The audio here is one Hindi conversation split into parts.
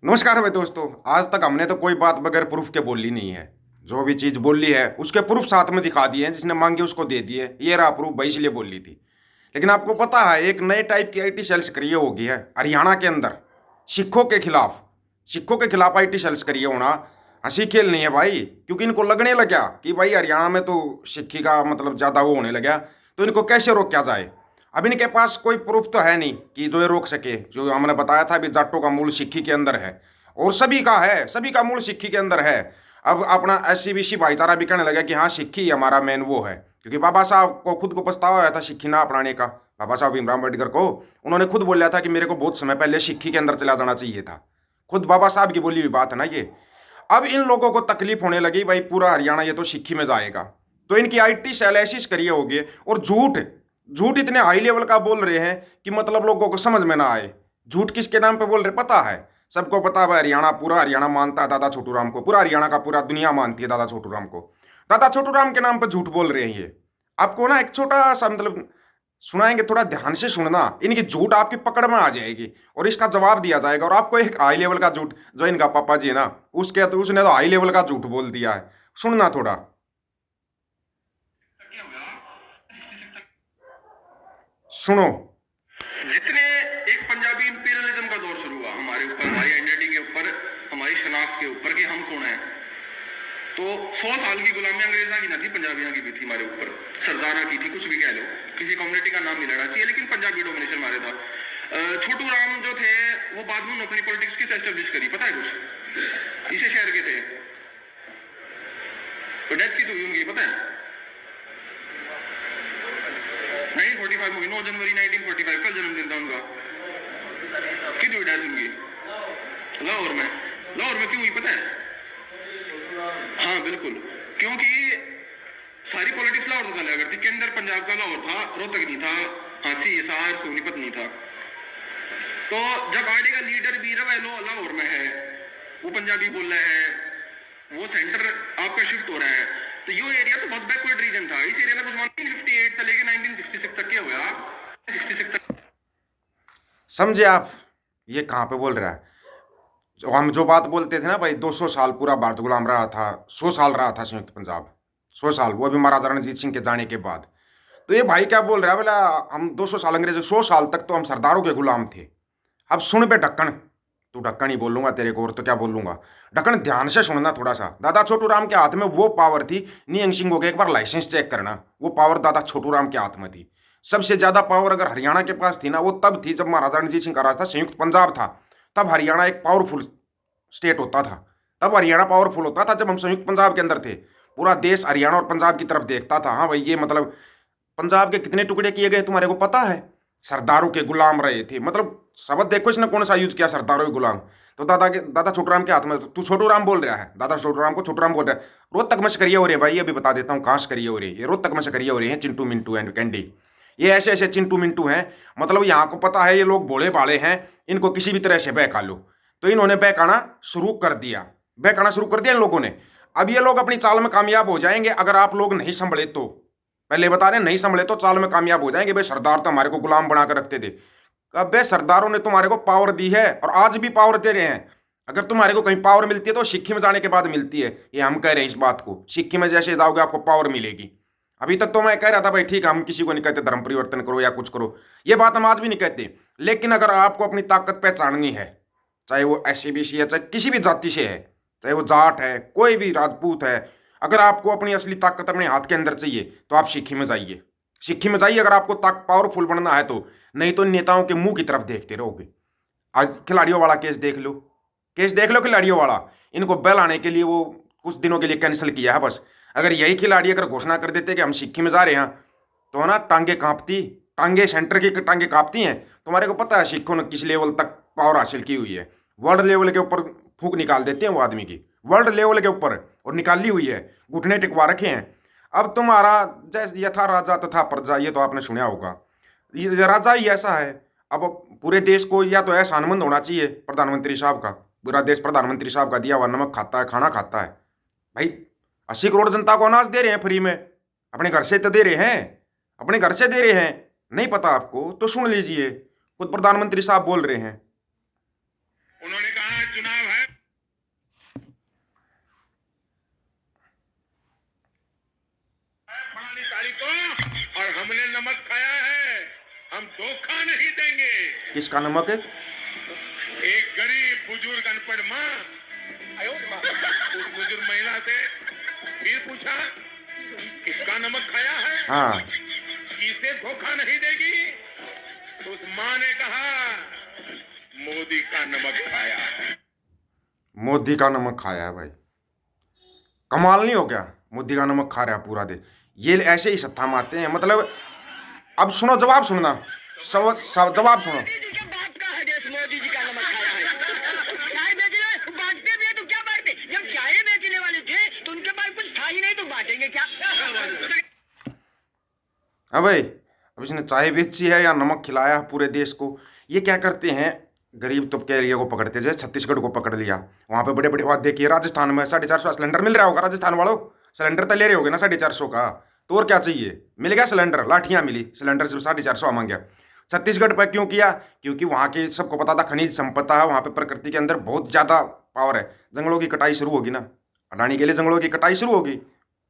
नमस्कार भाई दोस्तों। आज तक हमने तो कोई बात बगैर प्रूफ के बोली नहीं है। जो भी चीज बोली है उसके प्रूफ साथ में दिखा दिए हैं, जिसने मांगे उसको दे दिए। ये रहा प्रूफ भाई, इसलिए बोली थी। लेकिन आपको पता है एक नए टाइप की आईटी सेल सक्रिय हो गई है हरियाणा के अंदर। सिखों के खिलाफ आईटी सेल सक्रिय होना हंसी खेल नहीं है भाई, क्योंकि इनको लगने लगा कि भाई हरियाणा में तो सिक्खी का मतलब ज्यादा वो होने लगा, तो इनको कैसे रोका जाए। अब इनके पास कोई प्रूफ तो है नहीं कि जो ये रोक सके। जो हमने बताया था अभी, जाटों का मूल सिक्खी के अंदर है और सभी का है, सभी का मूल सिक्खी के अंदर है। अब अपना एससी बीसी भाईचारा भी कहने लगा कि हाँ सिक्खी हमारा मेन वो है, क्योंकि बाबा साहब को खुद को पछतावा आया था सिक्खी ना अपनाने का। बाबा साहब भीमराव अम्बेडकर को उन्होंने खुद बोला था कि मेरे को बहुत समय पहले सिक्खी के अंदर चला जाना चाहिए था। खुद बाबा साहब की बोली हुई बात है ना ये। अब इन लोगों को तकलीफ होने लगी भाई, पूरा हरियाणा ये तो सिक्खी में जाएगा, तो इनकी आईटी सेल ऐसी करिए होगी। और झूठ झूठ इतने हाई लेवल का बोल रहे हैं कि मतलब लोगों को समझ में ना आए। झूठ किसके नाम पे बोल रहे पता है? सबको पता है हरियाणा, पूरा हरियाणा मानता है दादा छोटू राम को। पूरा हरियाणा का पूरा दुनिया मानती है दादा छोटू राम को। दादा छोटू राम के नाम पे झूठ बोल रहे हैं ये। आपको ना एक छोटा सा मतलब सुनाएंगे, थोड़ा ध्यान से सुनना। इनकी झूठ आपकी पकड़ में आ जाएगी और इसका जवाब दिया जाएगा। और आपको एक हाई लेवल का झूठ, जो इनका पापा जी है ना, उसने तो हाई लेवल का झूठ बोल दिया है। सुनना थोड़ा। सुनो। जितने एक पंजाबी इंपीरियलिज्म का दौर शुरू हुआ हमारे ऊपर, हमारी आइडेंटिटी के ऊपर, हमारी शनाख्त के ऊपर कि हम कौन है, तो 100 साल की गुलामी अंग्रेजा की ना थी, पंजाबियों की भी थी हमारे ऊपर। सरदारा की थी, कुछ भी कह लो, किसी कम्युनिटी का नाम नहीं लेना चाहिए, लेकिन पंजाबी डोमिनेशन हमारे था। छोटू राम जो थे वो बाद में अपनी पॉलिटिक्स किस एस्टेब्लिश करी पता है कुछ? इसे शहर के थे, तो डेथ की तो हुई उनकी पता है? 1945 में, 9 जनवरी 1945, कल जन्मदिन था उनका। कितनी हुई डेथ उनकी? लाहौर में। लाहौर में क्यों हुई पता है? हाँ बिल्कुल, क्योंकि सारी पॉलिटिक्स लाहौर से चला करती। केंद्र पंजाब का लाहौर था, रोहतक नहीं था, हांसी हिसार सोनीपत नहीं था। तो जब आरडी का लीडर भी लाहौर में है, वो पंजाबी बोल रहा है, वो सेंटर आपका शिफ्ट हो रहा है, तो ये एरिया तो बहुत बैकवर्ड रीजन था। इस एरिया में कुछ 1958 से लेके 1966 तक क्या हुआ, 66 तक। समझे आप ये कहाँ पे बोल रहा है? हम जो बात बोलते थे ना भाई, 200 साल पूरा भारत गुलाम रहा था, 100 साल रहा था संयुक्त पंजाब, 100 साल, वो भी महाराजा रणजीत सिंह के जाने के बाद। तो ये भाई क्या बोल रहा है बोला, हम 200 साल अंग्रेज, 100 साल तक तो हम सरदारों के गुलाम थे। अब सुन बे ढक्कन, तू ढक्कन ही बोलूंगा तेरे को, और तो क्या बोलूंगा। ढक्कन ध्यान से सुनना थोड़ा सा। दादा छोटू राम के हाथ में वो पावर थी, नियंग सिंह हो गया, एक बार लाइसेंस चेक करना। वो पावर दादा छोटू राम के हाथ में थी। सबसे ज्यादा पावर अगर हरियाणा के पास थी ना, वो तब थी जब महाराजा रणजीत सिंह का राज था, संयुक्त पंजाब था। तब हरियाणा एक पावरफुल स्टेट होता था। तब हरियाणा पावरफुल होता था जब हम संयुक्त पंजाब के अंदर थे। पूरा देश हरियाणा और पंजाब की तरफ देखता था। हाँ भाई, ये मतलब पंजाब के कितने टुकड़े किए गए तुम्हारे को पता है? सरदारों के गुलाम रहे थे, मतलब शब्द देखो इसने कौन सा यूज किया, सरदारों के गुलाम। तो दादा छोटू राम के हाथ में, तू छोटू राम बोल रहा है, दादा छोटू राम को छोटू राम बोल रहा है। रोहतक में शकरिया हो रहे हैं भाई, ये भी बता देता हूँ कहाँ शकरिया हो रही है। ये रोहतक में शकरिया हो रहे हैं चिंटू मिंटू एंड कैंडी। ये ऐसे ऐसे चिंटू मिंटू हैं, मतलब यहाँ को पता है ये लोग भोले भाले हैं, इनको किसी भी तरह से बहका लो। तो इन्होंने बहकाना शुरू कर दिया, बहकाना शुरू कर दिया इन लोगों ने। अब ये लोग अपनी चाल में कामयाब हो जाएंगे अगर आप लोग नहीं संभले तो। पहले बता रहे नहीं संभले तो चाल में कामयाब हो जाएंगे। भाई सरदार तो हमारे को गुलाम बना कर रखते थे। अबे सरदारों ने तुम्हारे को पावर दी है और आज भी पावर दे रहे हैं। अगर तुम्हारे को कहीं पावर मिलती है तो सिक्की में जाने के बाद मिलती है। ये हम कह रहे हैं इस बात को, सिक्की में जैसे जाओगे आपको पावर मिलेगी। अभी तक तो मैं कह रहा था भाई ठीक है, हम किसी को नहीं कहते धर्म परिवर्तन करो या कुछ करो, ये बात हम आज भी नहीं कहते। लेकिन अगर आपको अपनी ताकत पहचाननी है, चाहे वो एस बी सी है, चाहे किसी भी जाति से है, चाहे वो जाट है, कोई भी राजपूत है, अगर आपको अपनी असली ताकत अपने हाथ के अंदर चाहिए तो आप सिक्खी में जाइए। सिक्खी में जाइए अगर आपको पावरफुल बनना है तो। नहीं तो नेताओं के मुंह की तरफ देखते रहोगे। आज खिलाड़ियों वाला केस देख लो, केस देख लो खिलाड़ियों वाला। इनको बैल आने के लिए वो कुछ दिनों के लिए कैंसिल किया है बस। अगर यही खिलाड़ी अगर घोषणा कर देते कि हम सिक्खी में जा रहे हैं, तो ना टांगे कांपती, टांगे सेंटर की टांगे कांपती हैं। तुम्हारे को पता है सिखों ने किस लेवल तक पावर हासिल की हुई है? वर्ल्ड लेवल के ऊपर फूक निकाल देते हैं वो आदमी की, वर्ल्ड लेवल के ऊपर, और निकाली हुई है, घुटने टिकवा रखे हैं। अब तुम्हारा जैसे यथा राजा तथा प्रजा, ये तो आपने सुना होगा। ये राजा ही ऐसा है। अब पूरे देश को या तो ऐसा आनंद होना चाहिए प्रधानमंत्री साहब का, पूरा देश प्रधानमंत्री साहब का दिया हुआ नमक खाता है, खाना खाता है। भाई 80 करोड़ जनता को अनाज दे रहे हैं फ्री में, अपने घर से तो दे रहे हैं, अपने घर से दे रहे हैं। नहीं पता आपको तो सुन लीजिए, खुद प्रधानमंत्री साहब बोल रहे हैं। उन्होंने कहा चुनाव है। 15 तारीख को, और हमने नमक खाया है, हम धोखा नहीं देंगे। किसका नमक है? एक गरीब बुजुर्ग अनपढ़ माँ उस बुजुर्ग महिला से फिर पूछा, किसका नमक खाया है? हाँ, किसे धोखा नहीं देगी? तो उस माँ ने कहा, मोदी का नमक खाया है। मोदी का नमक खाया है भाई। कमाल नहीं हो गया? मोदी का नमक खा रहा है पूरा दिन। ये ऐसे ही सत्ता में आते हैं। मतलब अब सुनो, जवाब सुनना, जवाब सुनो। मोदी जी के बाप का है देश, मोदी जी का नमक खाया है। चाय बेचने वाले बांटते भी है तो क्या बांटते? जब चाय बेचने वाले थे तो उनके पास कुछ था ही नहीं, तो बांटेंगे क्या? हाँ भाई, अब इसने चाय बेची है या नमक खिलाया पूरे देश को। ये क्या करते हैं, गरीब तबके एरिया को पकड़ते, जैसे छत्तीसगढ़ को पकड़ लिया, वहाँ पे बड़े बड़े वादे किए। राजस्थान में 450 सिलेंडर मिल रहा होगा। राजस्थान वालों, सिलेंडर तो ले रहे होगे ना 450 का, तो और क्या चाहिए? मिल गया सिलेंडर, लाठियाँ मिली, सिलेंडर से 450 मांग गया। छत्तीसगढ़ पर क्यों किया? क्योंकि वहाँ के सबको पता था खनिज संपदा है, वहाँ पे प्रकृति के अंदर बहुत ज़्यादा पावर है। जंगलों की कटाई शुरू होगी ना, अडानी के लिए जंगलों की कटाई शुरू होगी।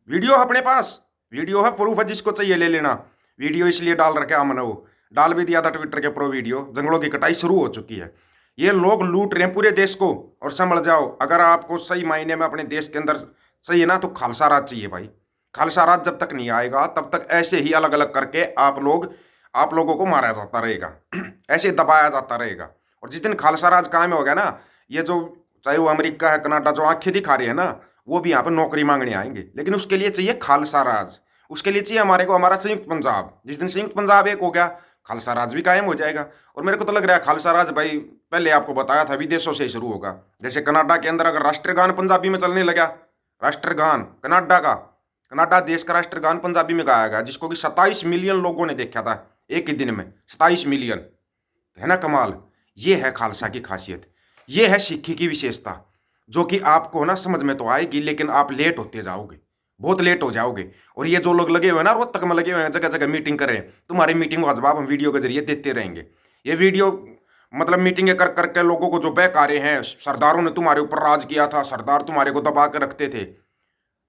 वीडियो है अपने पास, वीडियो है, प्रूफ है, जिसको चाहिए ले लेना। वीडियो इसलिए डाल रखे हमने, वो डाल भी दिया था ट्विटर के प्रो वीडियो। जंगलों की कटाई शुरू हो चुकी है। ये लोग लूट रहे हैं पूरे देश को। और समझ जाओ, अगर आपको सही मायने में अपने देश के अंदर सही है ना, तो खालसा राज चाहिए भाई। खालसा राज जब तक नहीं आएगा तब तक ऐसे ही अलग अलग करके आप लोगों को मारा जाता रहेगा, ऐसे दबाया जाता रहेगा। और जिस दिन खालसा राज कायम हो गया ना, ये जो चाहे वो अमेरिका है, कनाडा, जो आंखें दिखा रही है ना, वो भी यहाँ पे नौकरी मांगने आएंगे। लेकिन उसके लिए चाहिए खालसा राज, उसके लिए चाहिए हमारे को हमारा संयुक्त पंजाब। जिस दिन संयुक्त पंजाब एक हो गया, खालसा राज भी कायम हो जाएगा। और मेरे को तो लग रहा है खालसा राज भाई, पहले आपको बताया था, विदेशों से शुरू होगा। जैसे कनाडा के अंदर अगर राष्ट्रगान पंजाबी में चलने लगा, राष्ट्रगान कनाडा का, कनाडा देश का राष्ट्रगान पंजाबी में गाया गया, जिसको कि 27 मिलियन लोगों ने देखा था एक ही दिन में। 27 मिलियन, है ना कमाल? ये है खालसा की खासियत, ये है सिक्खी की विशेषता, जो कि आपको ना समझ में तो आएगी, लेकिन आप लेट होते जाओगे, बहुत लेट हो जाओगे। और ये जो लोग लगे हुए हैं ना, रोहतक में लगे हुए हैं, जगह जगह मीटिंग कर रहे हैं, तुम्हारी मीटिंग का जवाब हम वीडियो के जरिए देते रहेंगे। ये वीडियो मतलब मीटिंगें कर करके लोगों को जो बहका रहे हैं, सरदारों ने तुम्हारे ऊपर राज किया था, सरदार तुम्हारे को दबा के रखते थे।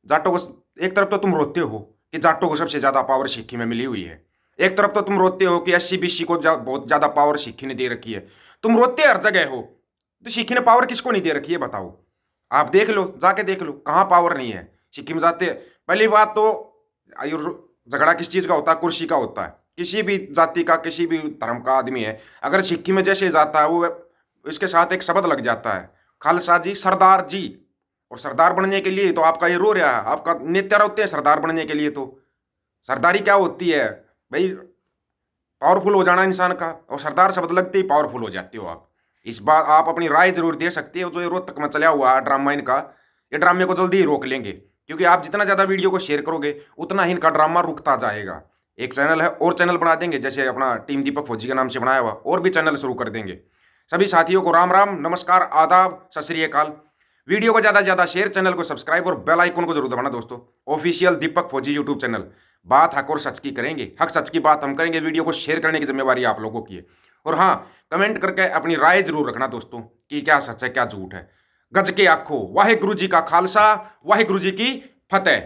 जाटों को एक तरफ तो तुम रोते हो कि जाटों को सबसे ज़्यादा पावर सिक्की में मिली हुई है, एक तरफ तो तुम रोते हो कि SC BC को बहुत ज़्यादा पावर सिक्की ने दे रखी है। तुम रोते हर जगह हो, तो सिक्की ने पावर किसको नहीं दे रखी है बताओ? आप देख लो, जाके देख लो, कहाँ पावर नहीं है। सिक्किम जाते, पहली बात तो झगड़ा किस चीज़ का होता है? कुर्सी का होता है। किसी भी जाति का, किसी भी धर्म का आदमी है, अगर सिक्किम में जैसे जाता है, वो इसके साथ एक शब्द लग जाता है, खालसा जी, सरदार जी। और सरदार बनने के लिए तो आपका ये रो रहा है, आपका नेता होते हैं सरदार बनने के लिए। तो सरदारी क्या होती है भाई? पावरफुल हो जाना इंसान का, और सरदार शब्द लगते ही पावरफुल हो जाते हो आप। इस बार आप अपनी राय जरूर दे सकते हो। जो ये रोहतक में चला हुआ है ड्रामा इनका, ये ड्रामे को जल्दी ही रोक लेंगे, क्योंकि आप जितना ज़्यादा वीडियो को शेयर करोगे उतना ही इनका ड्रामा रुकता जाएगा। एक चैनल है, और चैनल बना देंगे, जैसे अपना टीम दीपक फौजी के नाम से बनाया हुआ, और भी चैनल शुरू कर देंगे। सभी साथियों को राम राम, नमस्कार, आदाब, सत श्री अकाल। वीडियो को ज़्यादा से ज़्यादा शेयर, चैनल को सब्सक्राइब और बेल आइकन को जरूर दबाना दोस्तों। ऑफिशियल दीपक फौजी यूट्यूब चैनल, बात हक और सच की करेंगे, हक सच की बात हम करेंगे। वीडियो को शेयर करने की जिम्मेवारी आप लोगों की है। और हाँ, कमेंट करके अपनी राय जरूर रखना दोस्तों कि क्या सच है क्या झूठ है। गज के आखो, वाहे गुरु जी का खालसा, वाहे गुरु जी की फतेह।